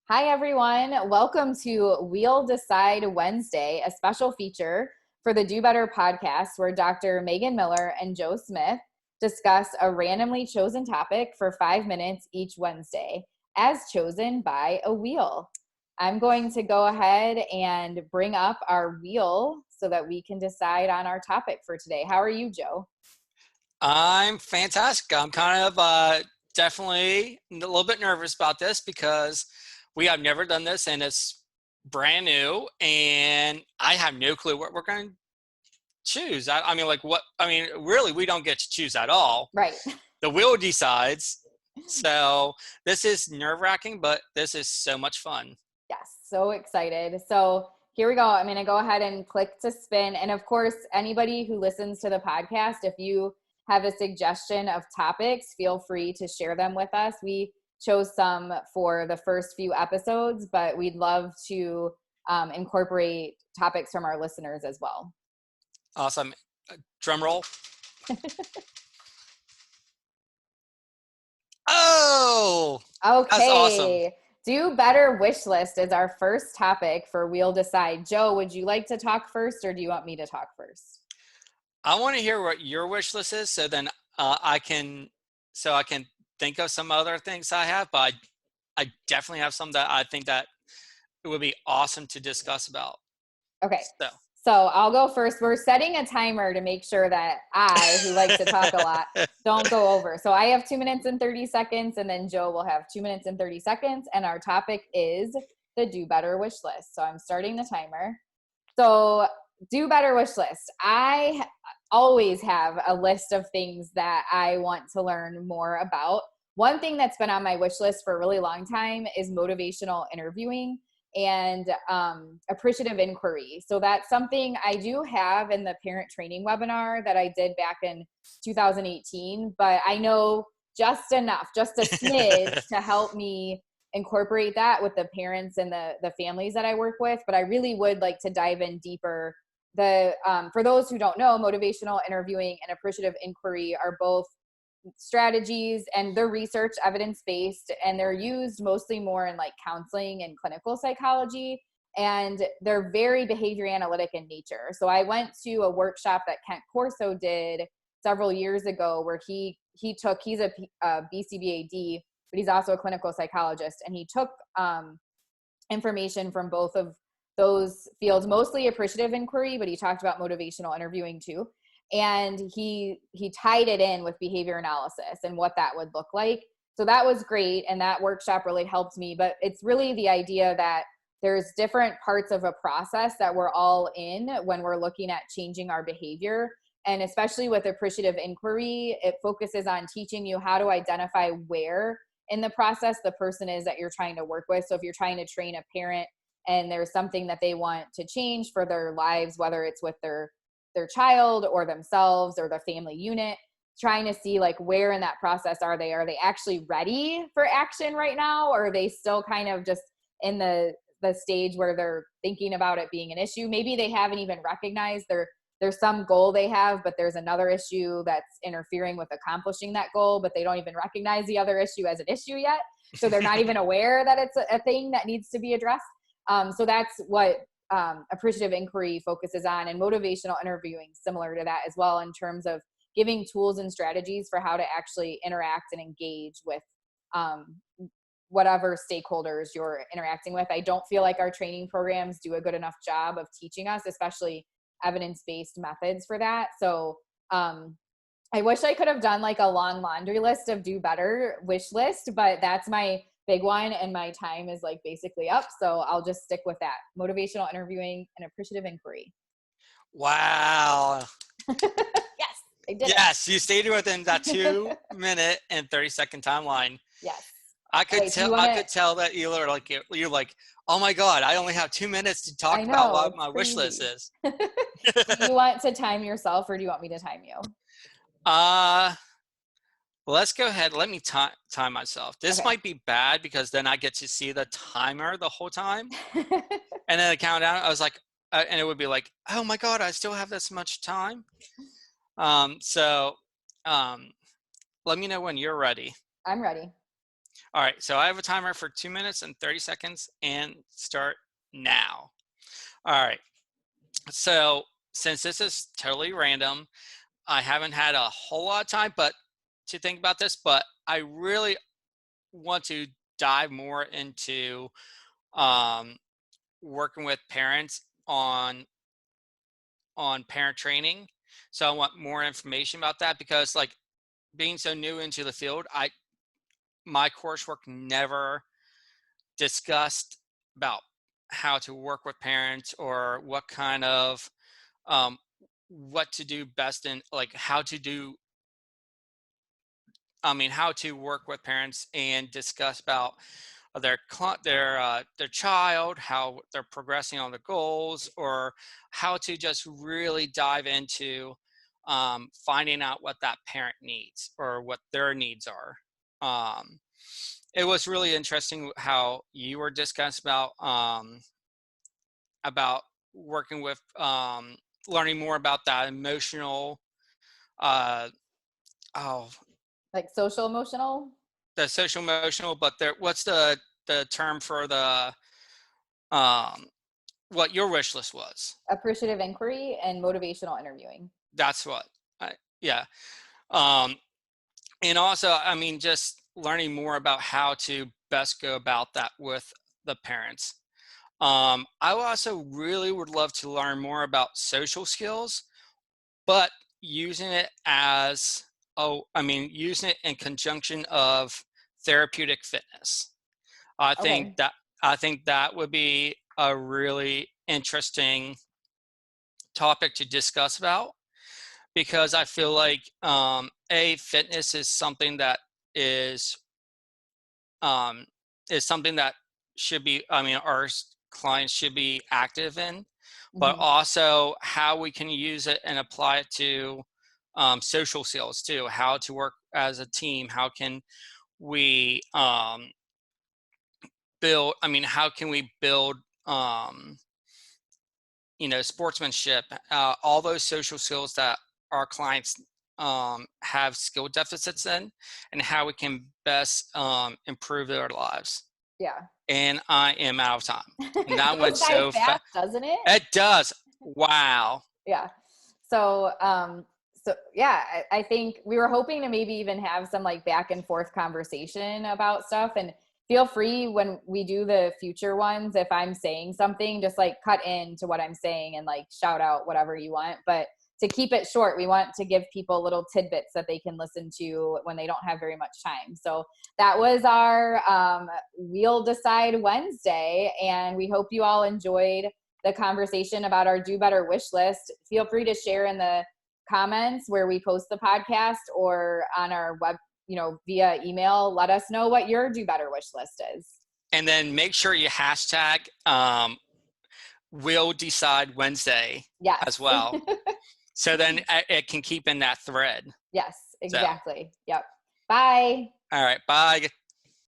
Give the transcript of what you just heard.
Hi, everyone. Welcome to We'll Decide Wednesday, a special feature for the Do Better podcast where Dr. Megan Miller and Joe Smith discuss a randomly chosen topic for 5 minutes each Wednesday, as chosen by a wheel. I'm going to go ahead and bring up our wheel so that we can decide on our topic for today. How are you, Joe? I'm fantastic. I'm kind of definitely a little bit nervous about this because we have never done this and it's brand new and I have no clue what we're going to choose. Really, we don't get to choose at all. Right. The wheel decides. So this is nerve-wracking, but this is so much fun. Yes, so excited. So here we go. I'm going to go ahead and click to spin. And of course, anybody who listens to the podcast, if you have a suggestion of topics, feel free to share them with us. We chose some for the first few episodes, but we'd love to incorporate topics from our listeners as well. Awesome. Drum roll. Oh, okay. That's awesome. Do better wish list is our first topic for We'll Decide. Joe, would you like to talk first or do you want me to talk first? I want to hear what your wish list is, so then I can think of some other things I have. But I definitely have some that I think that it would be awesome to discuss about. Okay. So I'll go first. We're setting a timer to make sure that I, who like to talk a lot, don't go over. So I have 2 minutes and 30 seconds, and then Joe will have 2 minutes and 30 seconds. And our topic is the Do Better wish list. So I'm starting the timer. So Do Better wish list. I always have a list of things that I want to learn more about. One thing that's been on my wish list for a really long time is motivational interviewing and appreciative inquiry. So that's something I do have in the parent training webinar that I did back in 2018, but I know just enough, just a smidge to help me incorporate that with the parents and the families that I work with. But I really would like to dive in deeper. For those who don't know, motivational interviewing and appreciative inquiry are both strategies, and they're research evidence-based, and they're used mostly more in like counseling and clinical psychology, and they're very behavior analytic in nature. So I went to a workshop that Kent Corso did several years ago where he's a BCBAD, but he's also a clinical psychologist, and he took information from both of those fields, mostly appreciative inquiry, but he talked about motivational interviewing too. And he tied it in with behavior analysis and what that would look like. So that was great. And that workshop really helped me. But it's really the idea that there's different parts of a process that we're all in when we're looking at changing our behavior. And especially with appreciative inquiry, it focuses on teaching you how to identify where in the process the person is that you're trying to work with. So if you're trying to train a parent and there's something that they want to change for their lives, whether it's with their child or themselves or the family unit, trying to see like where in that process are they actually ready for action right now, or are they still kind of just in the stage where they're thinking about it being an issue? Maybe they haven't even recognized there's some goal they have, but there's another issue that's interfering with accomplishing that goal, but they don't even recognize the other issue as an issue yet, so they're not even aware that it's a thing that needs to be addressed. So that's what appreciative inquiry focuses on, and motivational interviewing similar to that as well, in terms of giving tools and strategies for how to actually interact and engage with whatever stakeholders you're interacting with. I don't feel like our training programs do a good enough job of teaching us, especially evidence-based methods for that. So I wish I could have done like a long laundry list of do better wish list, but that's my big one, and my time is like basically up, so I'll just stick with that: motivational interviewing and appreciative inquiry. Wow. Yes, I did. Yes, you stayed within that 2 minute and 30-second timeline. Yes. I could tell that you're like, oh my God, I only have 2 minutes to talk about what my wish list is. Do you want to time yourself or do you want me to time you? Let's go ahead. Let me time myself. This might be bad because then I get to see the timer the whole time. And then the countdown, I was like, and it would be like, oh my God, I still have this much time. Let me know when you're ready. I'm ready. All right, so I have a timer for 2 minutes and 30 seconds and start now. All right, so since this is totally random, I haven't had a whole lot of time to think about this, but I really want to dive more into um, working with parents on parent training. So I want more information about that because, like, being so new into the field, my coursework never discussed about how to work with parents or what kind of um, what to do best in, like, how to work with parents and discuss about their child, how they're progressing on the goals, or how to just really dive into finding out what that parent needs or what their needs are. It was really interesting how you were discussing about working with learning more about that emotional uh, oh Like social emotional? the social emotional, but what's the term for the um what your wish list was? Appreciative inquiry and motivational interviewing. That's what yeah. um and also, I mean, just learning more about how to best go about that with the parents. I also really would love to learn more about social skills, but using it as using it in conjunction of therapeutic fitness. I think Okay. that I think that would be a really interesting topic to discuss about because I feel like fitness is um, is something that should be, I mean, our clients should be active in, but Mm-hmm. also how we can use it and apply it to social skills too. How to work as a team. How can we build? I mean, how can we build? Sportsmanship, all those social skills that our clients have skill deficits in, and how we can best improve their lives. Yeah. And I am out of time. And that went Goes by so fast. fast, doesn't it? It does. Wow. Yeah. So, yeah, I think we were hoping to maybe even have some like back and forth conversation about stuff. And feel free when we do the future ones, if I'm saying something, just like cut into what I'm saying and like shout out whatever you want. But to keep it short, we want to give people little tidbits that they can listen to when they don't have very much time. So that was our We'll Decide Wednesday. And we hope you all enjoyed the conversation about our Do Better wish list. Feel free to share in the comments where we post the podcast or on our web, via email. Let us know what your Do Better wish list is. And then make sure you hashtag We'll Decide Wednesday Yes. as well. So then it can keep in that thread. Yes, exactly. So. Yep. Bye. All right. Bye.